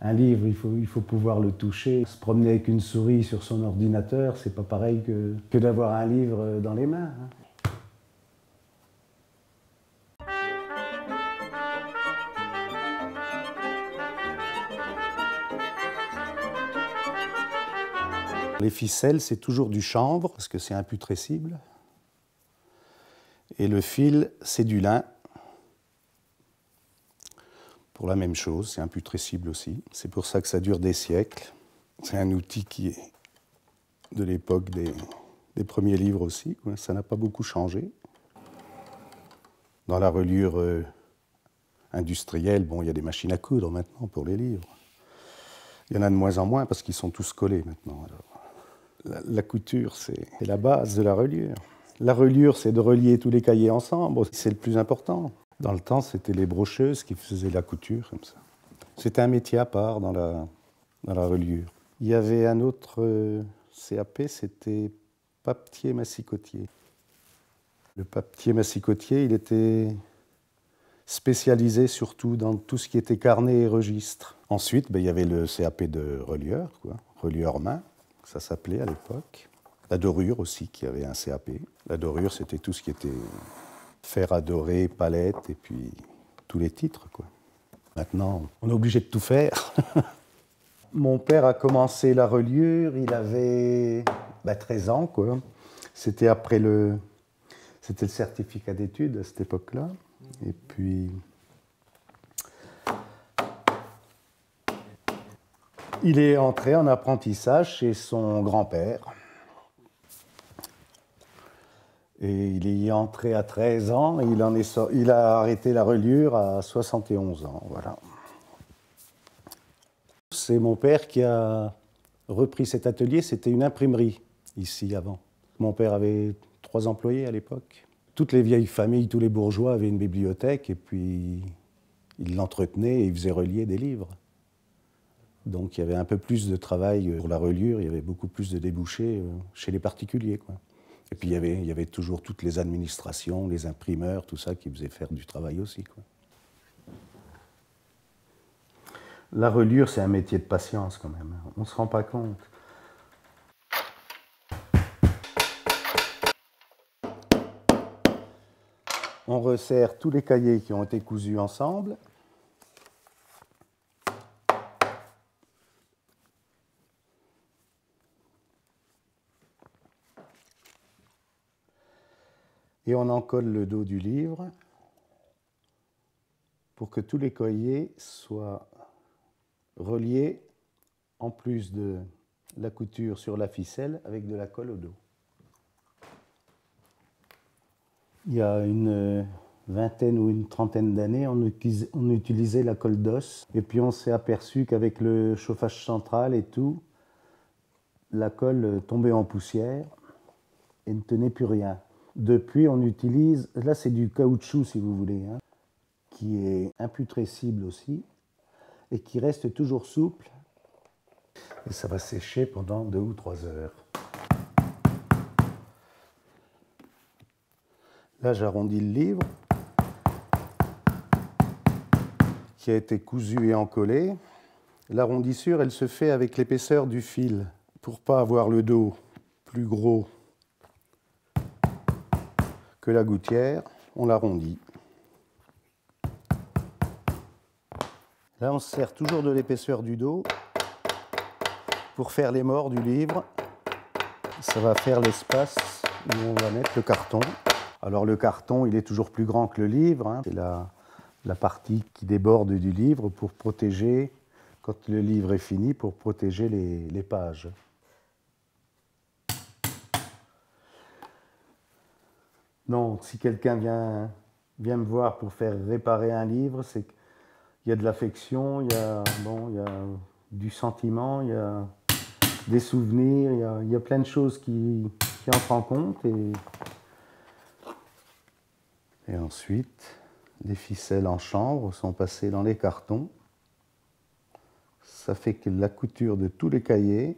Un livre, il faut pouvoir le toucher. Se promener avec une souris sur son ordinateur, c'est pas pareil que d'avoir un livre dans les mains. Les ficelles, c'est toujours du chanvre, parce que c'est imputrescible. Et le fil, c'est du lin. Pour la même chose, c'est imputrescible aussi. C'est pour ça que ça dure des siècles. C'est un outil qui est de l'époque des premiers livres aussi. Ça n'a pas beaucoup changé. Dans la reliure industrielle, bon, il y a des machines à coudre maintenant pour les livres. Il y en a de moins en moins parce qu'ils sont tous collés maintenant. Alors, la couture, c'est la base de la reliure. La reliure, c'est de relier tous les cahiers ensemble. C'est le plus important. Dans le temps, c'était les brocheuses qui faisaient la couture comme ça. C'était un métier à part dans la reliure. Il y avait un autre CAP, c'était papetier-massicotier. Le papetier-massicotier, il était spécialisé surtout dans tout ce qui était carnet et registre. Ensuite, il y avait le CAP de relieur, relieur main, ça s'appelait à l'époque. La dorure aussi, qui avait un CAP. La dorure, c'était tout ce qui était fer à dorer, palette, et puis tous les titres, quoi. Maintenant, on est obligé de tout faire. Mon père a commencé la reliure, il avait 13 ans, quoi. C'était après c'était le certificat d'études à cette époque-là. Et puis, il est entré en apprentissage chez son grand-père. Et il y est entré à 13 ans, et il a arrêté la reliure à 71 ans, voilà. C'est mon père qui a repris cet atelier, c'était une imprimerie ici avant. Mon père avait 3 employés à l'époque. Toutes les vieilles familles, tous les bourgeois avaient une bibliothèque et puis ils l'entretenaient et ils faisaient relier des livres. Donc il y avait un peu plus de travail pour la reliure, il y avait beaucoup plus de débouchés chez les particuliers, quoi. Et puis il y avait toujours toutes les administrations, les imprimeurs, tout ça qui faisaient faire du travail aussi, quoi. La reliure, c'est un métier de patience quand même. On ne se rend pas compte. On resserre tous les cahiers qui ont été cousus ensemble. Et on en colle le dos du livre pour que tous les cahiers soient reliés, en plus de la couture sur la ficelle, avec de la colle au dos. Il y a une vingtaine ou une trentaine d'années, on utilisait la colle d'os. Et puis on s'est aperçu qu'avec le chauffage central et tout, la colle tombait en poussière et ne tenait plus rien. Depuis, on utilise, là c'est du caoutchouc si vous voulez, hein, qui est imputrescible aussi et qui reste toujours souple. Et ça va sécher pendant 2 ou 3 heures. Là, j'arrondis le livre qui a été cousu et encollé. L'arrondissure, elle se fait avec l'épaisseur du fil pour ne pas avoir le dos plus gros que la gouttière. On l'arrondit. Là, on se sert toujours de l'épaisseur du dos pour faire les morts du livre. Ça va faire l'espace où on va mettre le carton. Alors le carton, il est toujours plus grand que le livre, hein. C'est la partie qui déborde du livre pour protéger, quand le livre est fini, pour protéger les pages. Non, si quelqu'un vient me voir pour faire réparer un livre, c'est qu'il y a de l'affection, il y a du sentiment, il y a des souvenirs, il y a plein de choses qui entrent en compte. Et ensuite, les ficelles en chanvre sont passées dans les cartons. Ça fait que la couture de tous les cahiers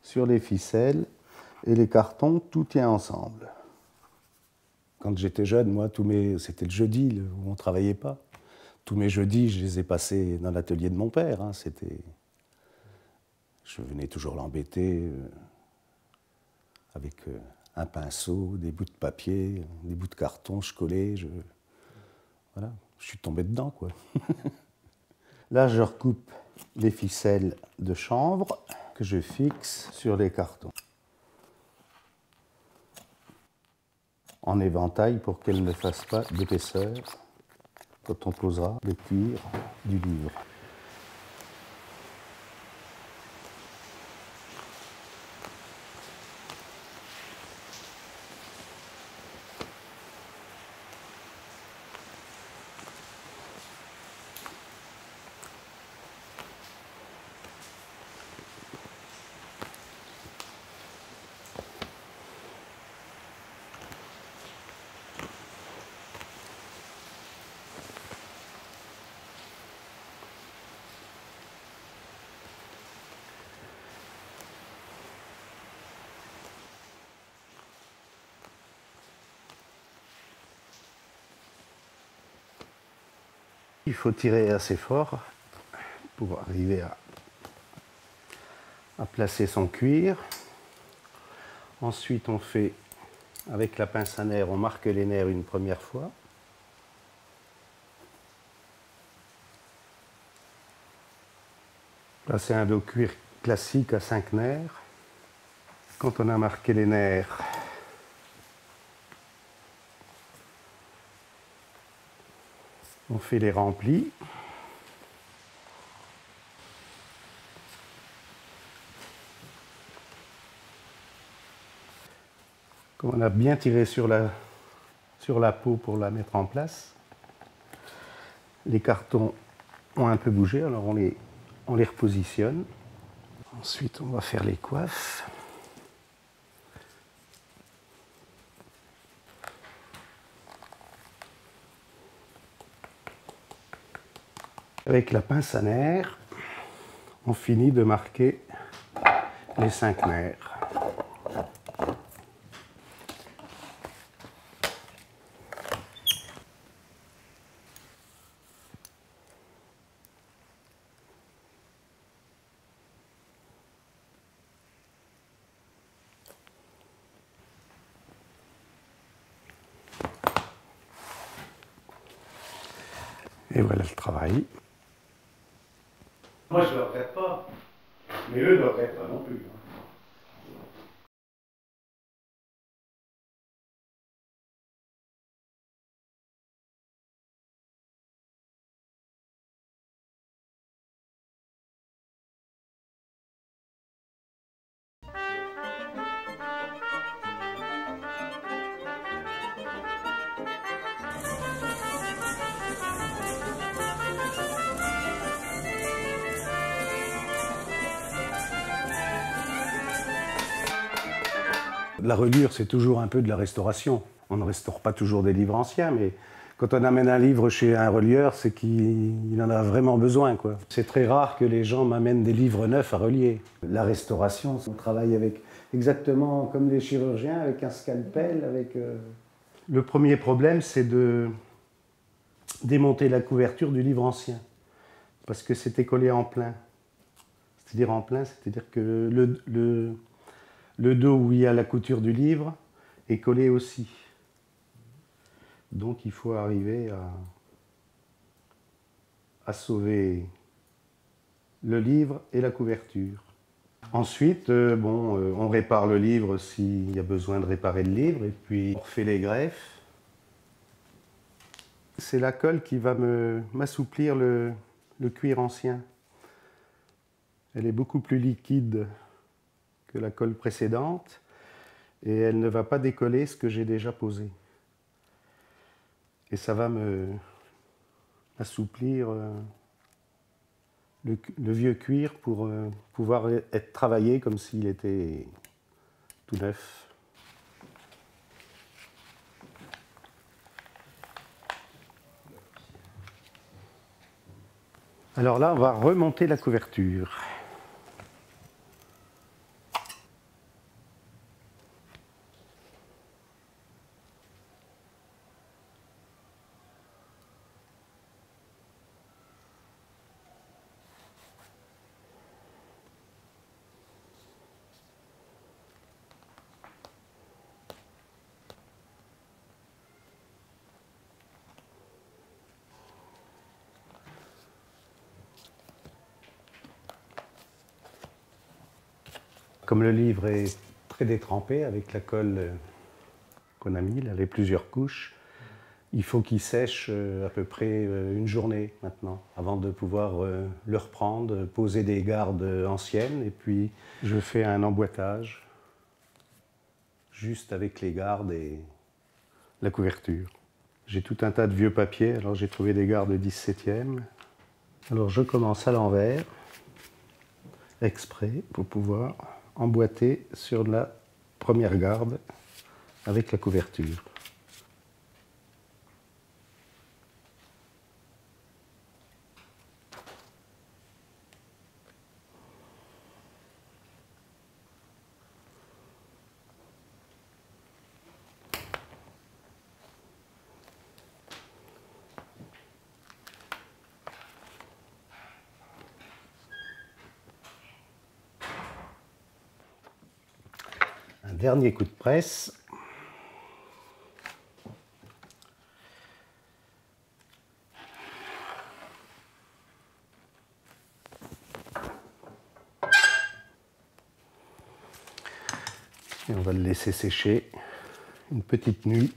sur les ficelles et les cartons, tout tient ensemble. Quand j'étais jeune, moi, c'était le jeudi où on ne travaillait pas. Tous mes jeudis, je les ai passés dans l'atelier de mon père. Hein. Je venais toujours l'embêter avec un pinceau, des bouts de papier, des bouts de carton, je collais. Voilà, je suis tombé dedans, quoi. Là, je recoupe les ficelles de chanvre que je fixe sur les cartons en éventail pour qu'elles ne fassent pas d'épaisseur quand on posera le cuir du livre. Il faut tirer assez fort pour arriver à placer son cuir. Ensuite, on fait, avec la pince à nerfs, on marque les nerfs une première fois. Là, c'est un dos cuir classique à 5 nerfs. Quand on a marqué les nerfs, on fait les remplis. Comme on a bien tiré sur la peau pour la mettre en place, les cartons ont un peu bougé, alors on les repositionne. Ensuite, on va faire les coiffes. Avec la pince à nerfs, on finit de marquer les 5 nerfs. Et voilà le travail. Moi, je ne le regrette pas, mais eux ne le regrettent pas non plus. La reliure, c'est toujours un peu de la restauration. On ne restaure pas toujours des livres anciens, mais quand on amène un livre chez un relieur, c'est qu'il en a vraiment besoin, quoi. C'est très rare que les gens m'amènent des livres neufs à relier. La restauration, on travaille avec exactement comme les chirurgiens, avec un scalpel, Le premier problème, c'est de démonter la couverture du livre ancien, parce que c'était collé en plein. C'est-à-dire en plein, c'est-à-dire que le dos où il y a la couture du livre est collé aussi. Donc il faut arriver à sauver le livre et la couverture. Ensuite, on répare le livre s'il y a besoin de réparer le livre, et puis on refait les greffes. C'est la colle qui va m'assouplir le cuir ancien. Elle est beaucoup plus liquide que la colle précédente et elle ne va pas décoller ce que j'ai déjà posé. Et ça va assouplir le vieux cuir pour pouvoir être travaillé comme s'il était tout neuf. Alors là, on va remonter la couverture. Comme le livre est très détrempé avec la colle qu'on a mis, là, les plusieurs couches, il faut qu'il sèche à peu près une journée maintenant, avant de pouvoir le reprendre, poser des gardes anciennes, et puis je fais un emboîtage, juste avec les gardes et la couverture. J'ai tout un tas de vieux papiers, alors j'ai trouvé des gardes 17e. Alors je commence à l'envers, exprès, pour pouvoir emboîter sur la première garde avec la couverture. Un dernier coup de presse. Et on va le laisser sécher une petite nuit.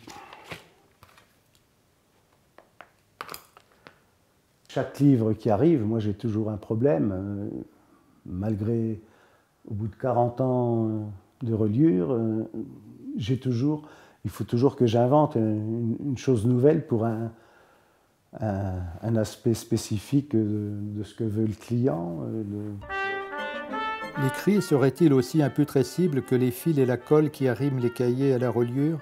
Chaque livre qui arrive, moi j'ai toujours un problème, malgré au bout de 40 ans de reliure, il faut toujours que j'invente une chose nouvelle pour un aspect spécifique de ce que veut le client. L'écrit serait-il aussi imputrescible que les fils et la colle qui arriment les cahiers à la reliure?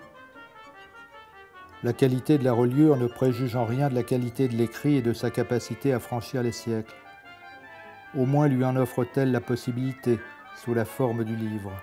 La qualité de la reliure ne préjuge en rien de la qualité de l'écrit et de sa capacité à franchir les siècles. Au moins lui en offre-t-elle la possibilité, sous la forme du livre.